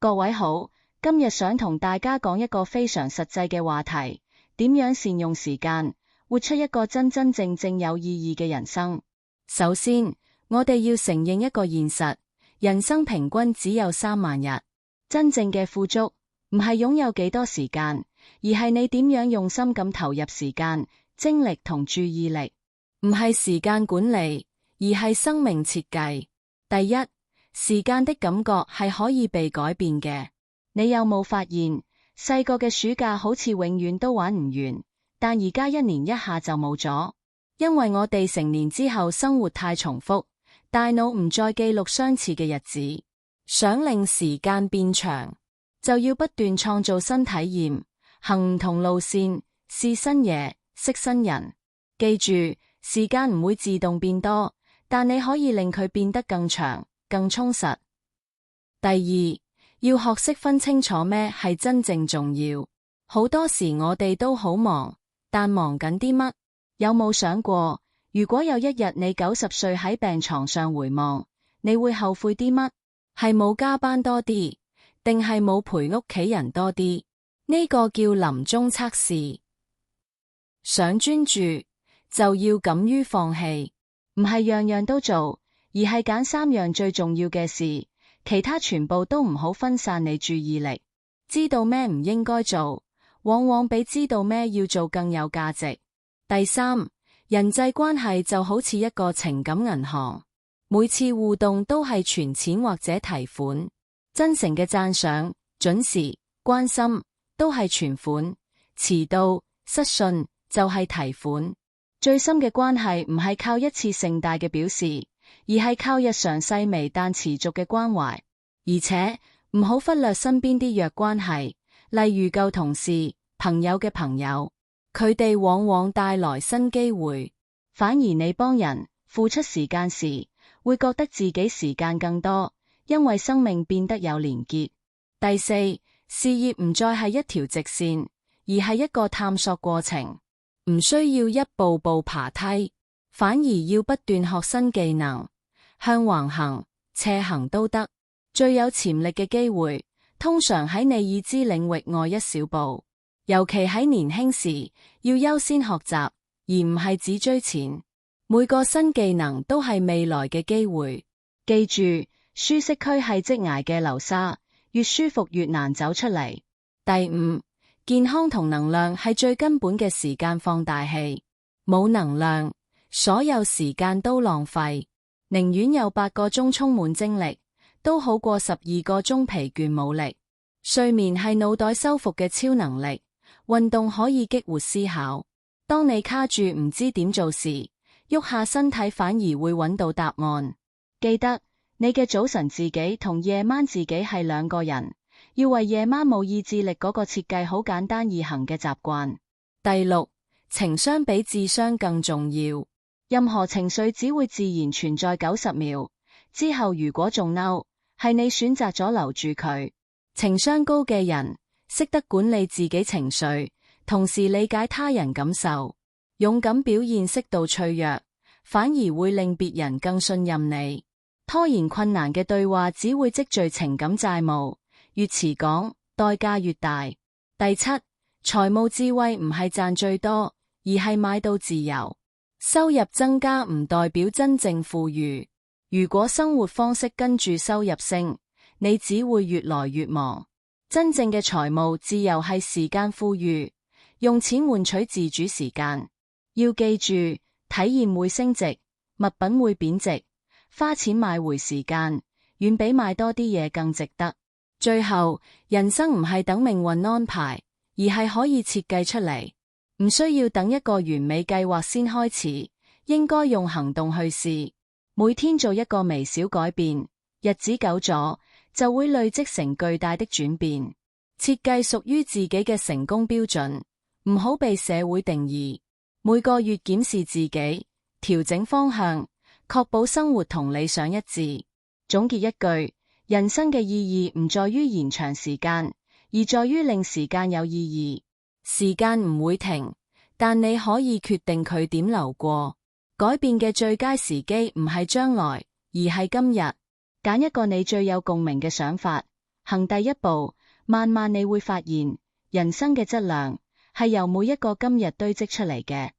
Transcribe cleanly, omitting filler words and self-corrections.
各位好，今日想同大家講一個非常實際嘅話題，點樣善用時間，活出一個真真正正有意義嘅人生。首先，我哋要承認一個現實，人生平均只有3萬日。真正嘅富足，唔係擁有幾多時間，而係你點樣用心咁投入時間、精力同注意力。唔係時間管理，而係生命設計。第一，時間的感覺係可以被改變嘅。你有冇發現，細個嘅暑假好似永遠都玩唔完，但而家1年一下就冇咗。因為我哋成年之後生活太重複，大腦唔再記錄相似嘅日子。想令時間變長，就要不斷創造新體驗，行唔同路線，試新嘢，識新人。記住，時間唔會自動變多，但你可以令佢變得更長、更充實。第二，要學識分清楚咩係真正重要。好多時我哋都好忙，但忙緊啲乜？有冇想過，如果有一日你90歲喺病床上回望，你會後悔啲乜？係冇加班多啲，定係冇陪屋企人多啲？呢個叫臨終測試。想專注，就要敢於放棄，唔係樣樣都做，而係揀3樣最重要嘅事，其他全部都唔好分散你注意力。知道咩唔應該做，往往比知道咩要做更有價值。第三，人際關係就好似一個情感銀行，每次互動都係存錢或者提款，真誠嘅讚賞、準時、關心都係存款，遲到、失信就係提款。最深嘅關係唔係靠一次盛大嘅表示，而係靠日常細微但持續嘅關懷。而且唔好忽略身邊啲弱關係，例如舊同事、朋友嘅朋友，佢哋往往帶來新機會。反而你幫人付出時間時，會覺得自己時間更多，因為生命變得有連結。第四，事業唔再係一條直線，而係一個探索過程，唔需要一步步爬梯，反而要不斷學新技能，向橫行、斜行都得。最有潛力嘅機會，通常喺你已知領域外一小步。尤其喺年輕時，要優先學習，而唔係只追錢。每個新技能都係未來嘅機會。記住，舒適區係職涯嘅流沙，越舒服越難走出嚟。第五，健康同能量係最根本嘅時間放大器。冇能量，所有時間都浪費。寧願有8個鐘充滿精力，都好過12個鐘疲倦冇力。睡眠係腦袋修復嘅超能力。運動可以激活思考。當你卡住唔知點做時，喐下身體反而會揾到答案。記得，你嘅早晨自己同夜晚自己係2個人，要為夜晚冇意志力嗰個設計好簡單易行嘅習慣。第六，情商比智商更重要。任何情緒只會自然存在90秒，之後如果仲嬲，係你選擇咗留住佢。情商高嘅人識得管理自己情緒，同時理解他人感受，勇敢表現適度脆弱，反而會令別人更信任你。拖延困難嘅對話只會積聚情感債務，越遲講，代價越大。第七，財務智慧唔係賺最多，而係買到自由。收入增加唔代表真正富裕，如果生活方式跟住收入升，你只會越來越忙。真正嘅財務自由係時間富裕，用錢換取自主時間。要記住，體驗會升值，物品會貶值，花錢買回時間，遠比買多啲嘢更值得。最後，人生唔係等命運安排，而係可以設計出嚟，唔需要等一個完美計劃先開始，應該用行動去試。每天做一個微小改變，日子久咗，就會累積成巨大的轉變。設計屬於自己嘅成功標準，唔好被社會定義。每個月檢視自己，調整方向，確保生活同理想一致。總結一句，人生嘅意義唔在於延長時間，而在於令時間有意義。時間唔會停，但你可以決定佢點流過。改變嘅最佳時機唔係將來，而係今日。揀一個你最有共鳴嘅想法，行第一步，慢慢你會發現，人生嘅質量係由每一個今日堆積出嚟嘅。